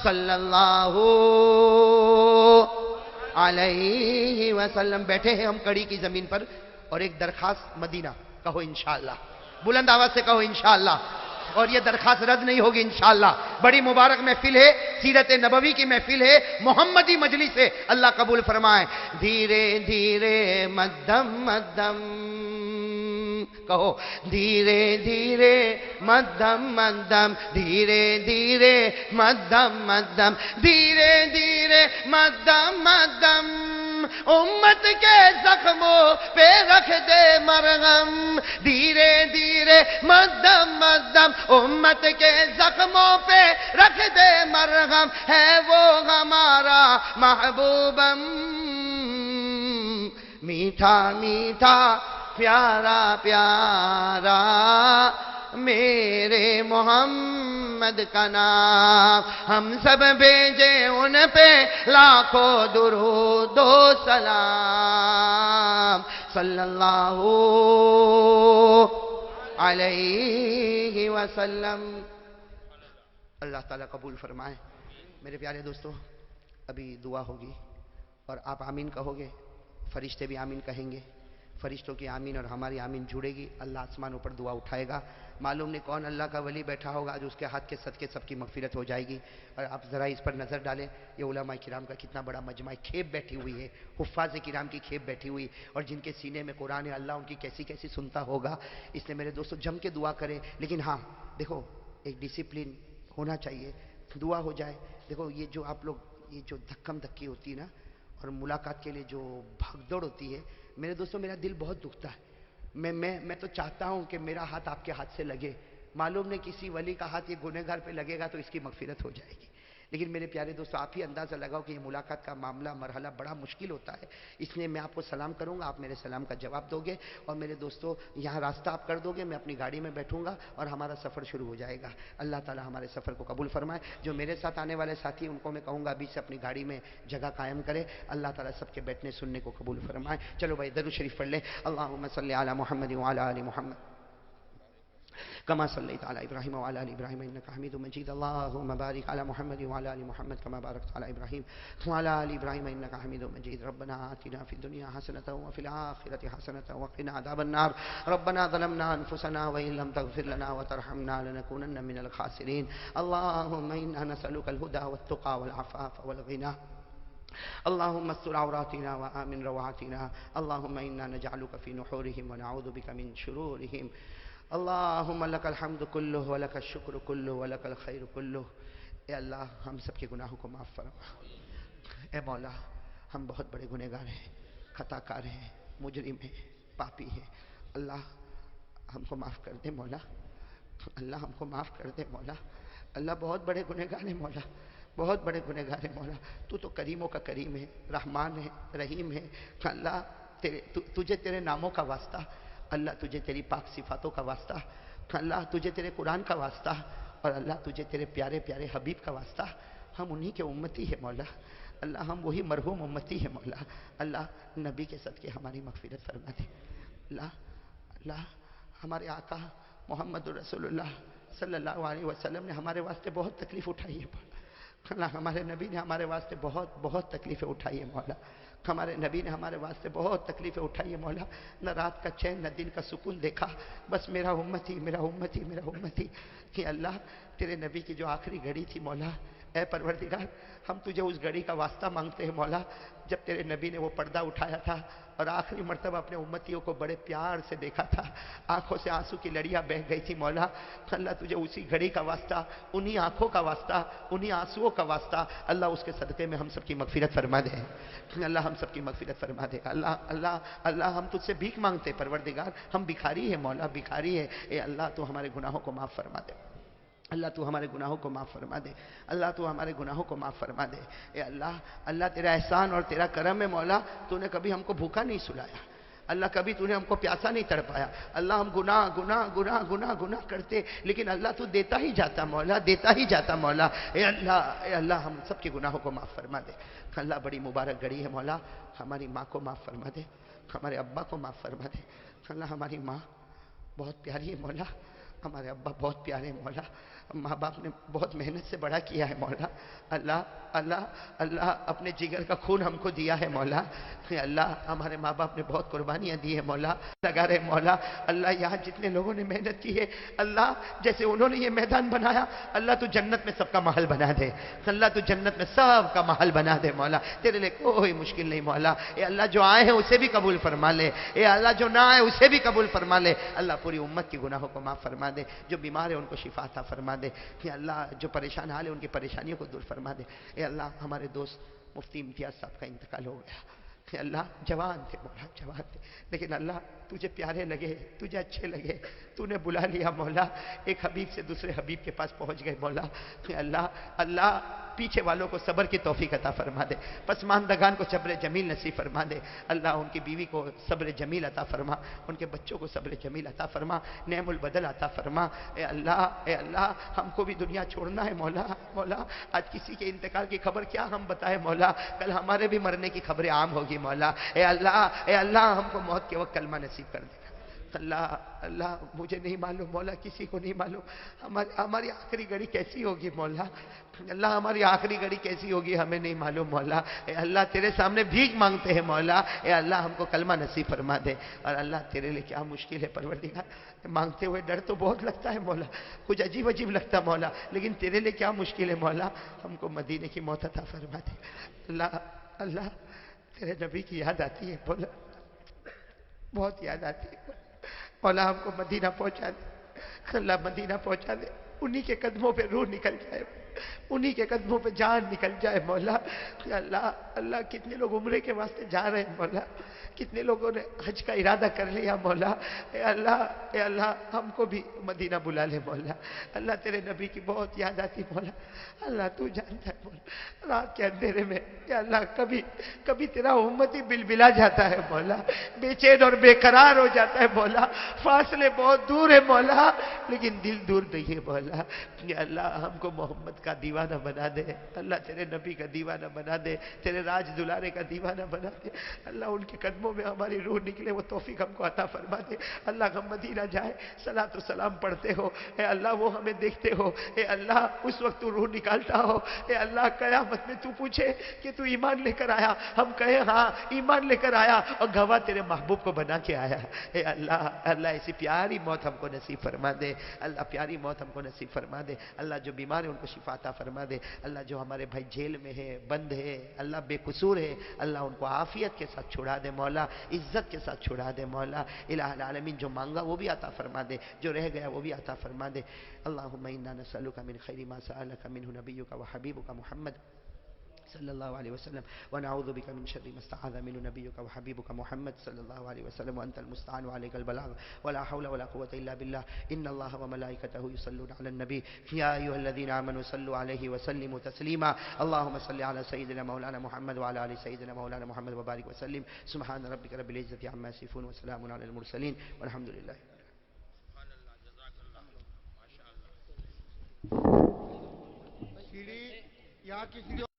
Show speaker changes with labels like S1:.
S1: सल्लल्लाहु अलैहि वसल्लम। बैठे हैं हम कड़ी की जमीन पर और एक दरखास्त मदीना, कहो इंशाअल्लाह, बुलंद आवाज से कहो इंशाअल्लाह। और ये दरखास्त रद्द नहीं होगी इंशाअल्लाह। बड़ी मुबारक महफिल है, सीरत नबवी की महफिल है, मोहम्मदी मजलिस है, अल्लाह कबूल फरमाए। धीरे धीरे मध्यम मध्यम, कहो धीरे धीरे मध्यम मध्यम, धीरे धीरे मध्यम मध्यम, धीरे धीरे मध्यम मध्यम, उम्मत के जख्मों पे रख दे मरहम। धीरे धीरे मध्यम मध्यम, उम्मत के जख्मों पे रख दे मरहम। है वो हमारा महबूबम, मीठा मीठा प्यारा प्यारा मेरे मोहम्मद का नाम। हम सब भेजे उन पे लाखों दुरूद व सलाम, सल्लल्लाहु अलैहि वसल्लम। अल्लाह ताला कबूल फरमाए। मेरे प्यारे दोस्तों, अभी दुआ होगी और आप आमीन कहोगे, फरिश्ते भी आमीन कहेंगे। फरिश्तों की आमीन और हमारी आमीन जुड़ेगी, अल्लाह आसमानों पर दुआ उठाएगा। मालूम नहीं कौन अल्लाह का वली बैठा होगा, आज उसके हाथ के सदके सबकी मगफिरत हो जाएगी। और आप ज़रा इस पर नज़र डालें, ये उलमा किराम का कितना बड़ा मजमा है, खेप बैठी हुई है, हुफ़ाज़ किराम की खेप बैठी हुई, और जिनके सीने में कुरान है, अल्लाह उनकी कैसी कैसी सुनता होगा। इसलिए मेरे दोस्तों जम के दुआ करें, लेकिन हाँ देखो एक डिसिप्लिन होना चाहिए, दुआ हो जाए। देखो ये जो आप लोग, ये जो धक्कम धक्की होती है ना, और मुलाकात के लिए जो भागदौड़ होती है, मेरे दोस्तों मेरा दिल बहुत दुखता है। मैं तो चाहता हूं कि मेरा हाथ आपके हाथ से लगे। मालूम नहीं किसी वली का हाथ ये गुनहगार पे लगेगा तो इसकी मगफिरत हो जाएगी। लेकिन मेरे प्यारे दोस्तों, आप ही अंदाज़ा लगाओ कि ये मुलाकात का मामला मरहला बड़ा मुश्किल होता है। इसलिए मैं आपको सलाम करूंगा, आप मेरे सलाम का जवाब दोगे, और मेरे दोस्तों यहाँ रास्ता आप कर दोगे, मैं अपनी गाड़ी में बैठूंगा और हमारा सफ़र शुरू हो जाएगा। अल्लाह ताला हमारे सफ़र को कबूल फरमाए। जो मेरे साथ आने वाले साथी, उनको मैं कहूँगा अभी से अपनी गाड़ी में जगह कायम करे। अल्लाह ताला सबके बैठने सुनने को कबूल फरमाए। चलो भाई दरूद शरीफ पढ़ ले। अल्लाहुम्मा सल्ली अला मुहम्मद व अला आलि मुहम्मद कमा सल्लैता अला इब्राहीम व अला आलि इब्राहीम इन्नका हमीदुम मजीद। अल्लाहुम्मा बारिक अला मुहम्मद व अला आलि मुहम्मद कमा बारकता अला इब्राहीम व अला आलि इब्राहीम इन्नका हमीदुम मजीद। रब्बना आतिना फिद दुनिया हसनतन व फिल आखिरति हसनतन व क़िना अज़ाबन नार। रब्बना ज़लमना अनफुसना व इन लम तग़फिर लना व तरहमना लनकूनन्न मिनल ख़ासिरीन। अल्लाहुम्मा इन्ना नसअलुकल हुदा वत तुक़ा वल अफ़ाफ़ वल ग़िना। अल्लाहुम्मा अस्तर औरातिना व आमिन रवातिना। अल्लाहुम्मा इन्ना नजअलुका फ़ी नुहूरिहिम व नऊज़ु बिका मिन शुरूरिहिम। अल्लाहुम्मा लकल हम्दु कुल्लुहु व लकल शुक्र कुल्लुहु व लकल खैरु कुल्लुहु। ए अल्लाह, हम सब के गुनाहों को माफ़ फरमा। ए मौला, हम बहुत बड़े गुनहगार हैं, खताकार हैं, मुजरिम हैं, पापी हैं। अल्लाह हमको माफ़ कर दे मौला, अल्लाह हमको माफ़ कर दे मौला। अल्लाह बहुत बड़े गुनहगार हैं मौला, बहुत बड़े गुनहगार हैं मौला। तू तो करीमों का करीम है, रहमान है, रहीम है। अल्लाह तुझे तेरे नामों का वास्ता, अल्लाह तुझे तेरी पाक सिफातों का वास्ता, अल्लाह तुझे तेरे कुरान का वास्ता, और अल्लाह तुझे तेरे प्यारे प्यारे हबीब का वास्ता। हम उन्हीं के उम्मती है मौला। अल्लाह हम वही मरहूम उम्मती है मौला। अल्लाह नबी के सदके हमारी मगफिरत फरमा दे। अल्लाह अल्लाह हमारे आका मोहम्मद रसूलुल्लाह सल्लल्लाहु अलैहि वसल्लम ने हमारे वास्ते बहुत तकलीफ़ उठाई है मौला। अल्लाह हमारे नबी ने हमारे वास्ते बहुत बहुत तकलीफ़ें उठाई है मौला। हमारे नबी ने हमारे वास्ते बहुत तकलीफ़ें उठाई है मौला। न रात का चैन न दिन का सुकून देखा, बस मेरा उम्मती मेरा उम्मती मेरा उम्मती। कि अल्लाह तेरे नबी की जो आखिरी घड़ी थी मौला, ए परवरदिगार, हम तुझे उस घड़ी का वास्ता मांगते हैं मौला, जब तेरे नबी ने वो पर्दा उठाया था और आखिरी मर्तबा अपने उम्मतियों को बड़े प्यार से देखा था, आंखों से आंसू की लड़ियां बह गई थी मौला। अल्लाह तुझे उसी घड़ी का वास्ता, उन्हीं आंखों का वास्ता, उन्हीं आंसुओं का वास्ता, अल्लाह उसके सदक़े में हम सबकी मगफिरत फरमा दे। अल्लाह हम सबकी मगफिरत फरमा दे। अल्लाह अल्लाह अल्लाह हम तुझसे भीख मांगते परवरदिगार, हम भिखारी है मौला, भिखारी है। ए अल्लाह तू हमारे गुनाहों को माफ़ फरमा दे। अल्लाह तू हमारे गुनाहों को माफ़ फरमा दे। अल्लाह तू हमारे गुनाहों को माफ़ फरमा दे। ए अल्लाह अल्लाह तेरा एहसान और तेरा करम है मौला, तूने कभी हमको भूखा नहीं सुलाया। अल्लाह कभी तूने हमको प्यासा नहीं तड़पाया। अल्लाह हम गुनाह गुनाह गुनाह गुनाह गुनाह करते, लेकिन अल्लाह तू देता ही जाता मौला, देता ही जाता मौला। ए अल्लाह हम सबके गुनाहों को माफ़ फरमा दे। अल्लाह बड़ी मुबारक घड़ी है मौला, हमारी माँ को माफ़ फरमा दे, हमारे अब्बा को माफ़ फरमा दे। अल्लाह हमारी माँ बहुत प्यारी है मौला, हमारे अब्बा बहुत प्यारे हैं मौला। ماں باپ نے بہت محنت سے بڑا کیا ہے مولا. اللہ اللہ اللہ اپنے جگر کا خون ہم کو دیا ہے مولا. اللہ ہمارے ماں باپ نے بہت قربانیاں دی ہے مولا. لگا رہے مولا. اللہ یہاں جتنے لوگوں نے محنت کی ہے اللہ جیسے انہوں نے یہ میدان بنایا اللہ تو جنت میں سب کا محل بنا دے. اللہ تو جنت میں سب کا محل بنا دے مولا. تیرے لیے کوئی مشکل نہیں مولا. اے اللہ جو آئے ہیں اسے بھی قبول فرما لے. اے اللہ جو نہ آئے اسے بھی قبول فرما لے. اللہ پوری امت کی گناہوں کو معاف فرما دے. جو بیمار ہے ان کو شفا عطا فرما دے. اے اللہ جو پریشان حال ہے ان کی پریشانیوں کو دور فرما دے. اے اللہ ہمارے دوست مفتی امتیاز صاحب کا انتقال ہو گیا. اے اللہ جوان تھے مولا جوان تھے لیکن اللہ تجھے پیارے لگے تجھے اچھے لگے تو نے بلا لیا مولا. ایک حبیب سے دوسرے حبیب کے پاس پہنچ گئے مولا. اللہ اللہ پیچھے والوں کو صبر کی توفیق عطا فرما دے. پسماندگان کو صبر جمیل نصیب فرما دے. اللہ ان کی بیوی کو صبر جمیل عطا فرما. ان کے بچوں کو صبر جمیل عطا فرما. نعم البدل عطا فرما. اے اللہ ہم کو بھی دنیا چھوڑنا ہے مولا. مولا آج کسی کے انتقال کی خبر کیا ہم بتائیں مولا. کل ہمارے بھی مرنے کی خبریں عام ہوگی مولا. اے اللہ ہم کو موت کے وقت کلمہ نصیب کر دے. اللہ مجھے نہیں معلوم مولا کسی کو نہیں معلوم ہماری آخری گھڑی کیسی ہوگی مولا. اللہ ہماری آخری گھڑی کیسی ہوگی ہمیں نہیں معلوم مولا. اے اللہ تیرے سامنے بھیک مانگتے ہیں مولا. اے اللہ ہم کو کلمہ نصیب فرما دے. اور اللہ تیرے لیے کیا مشکل ہے پروردگار. مانگتے ہوئے ڈر تو بہت لگتا ہے مولا. کچھ عجیب لگتا مولا لیکن تیرے لیے کیا مشکل ہے مولا. ہم کو مدینے کی موت عطا فرما دے. اللہ تیرے نبی کی یاد آتی ہے مولا بہت یاد آتی ہے مولا. ہم کو مدینہ پہنچا دے. اللہ مدینہ پہنچا دے. انہی کے قدموں پہ روح نکل جائے انہی کے قدموں پہ جان نکل جائے مولا. اللہ کتنے لوگ عمرے کے واسطے جا رہے ہیں مولا. کتنے لوگوں نے حج کا ارادہ کر لیا مولا. اے اللہ ہم کو بھی مدینہ بلا لے مولا. اللہ تیرے نبی کی بہت یاد آتی مولا. اللہ تو جانتا ہے مولا رات کے اندھیرے میں یا اللہ کبھی تیرا امتی بلبلا جاتا ہے مولا. بے چین اور بے قرار ہو جاتا ہے مولا. فاصلے بہت دور ہے مولا لیکن دل دور نہیں ہے مولا. یا اللہ ہم کو محمد کا دیوانہ بنا دے. اللہ تیرے نبی کا دیوانہ بنا دے. تیرے راج دلارے کا دیوانہ بنا دے. اللہ ان کے قدموں میں ہماری روح نکلے وہ توفیق ہم کو عطا فرما دے. اللہ ہم مدینہ جائے صلاۃ و سلام پڑھتے ہو. اے اللہ وہ ہمیں دیکھتے ہو. اے اللہ اس وقت تو روح نکالتا ہو. اے اللہ قیامت میں تو پوچھے کہ تو ایمان لے کر آیا. ہم کہیں ہاں ایمان لے کر آیا اور گواہ تیرے محبوب کو بنا کے آیا. اے اللہ ایسی پیاری موت ہم کو نصیب فرما دے. اللہ پیاری موت ہم کو نصیب فرما دے. اللہ جو بیمار ہے ان کو شفا عطا فرما دے. اللہ جو ہمارے بھائی جیل میں ہے بند ہے اللہ بے قصور ہے اللہ ان کو عافیت کے ساتھ چھڑا دے مولا. عزت کے ساتھ چھڑا دے مولا. الہ العالمین جو مانگا وہ بھی عطا فرما دے. جو رہ گیا وہ بھی عطا فرما دے. اللہم انا نسألک من خیر ما سألک منہ نبیک و حبیبک محمد صلی اللہ علیہ وسلم ونعوذ بک من شر ما استعاذ منه نبیک و حبیبک محمد صلی اللہ علیہ وسلم وانت المستعان وعلیک البلاغ ولا حول ولا قوة الا باللہ. ان اللہ وملائکتہ یصلون علی النبی یا ایھا الذین آمنوا صلوا علیہ وسلموا تسلیما. اللہم صل علی سیدنا مولانا محمد وعلی آل سیدنا مولانا محمد وبارک وسلم. سبحان ربک رب العزة عما یصفون وسلام علی المرسلین والحمد للہ.
S2: سیڑھی یہاں کی سیڑھی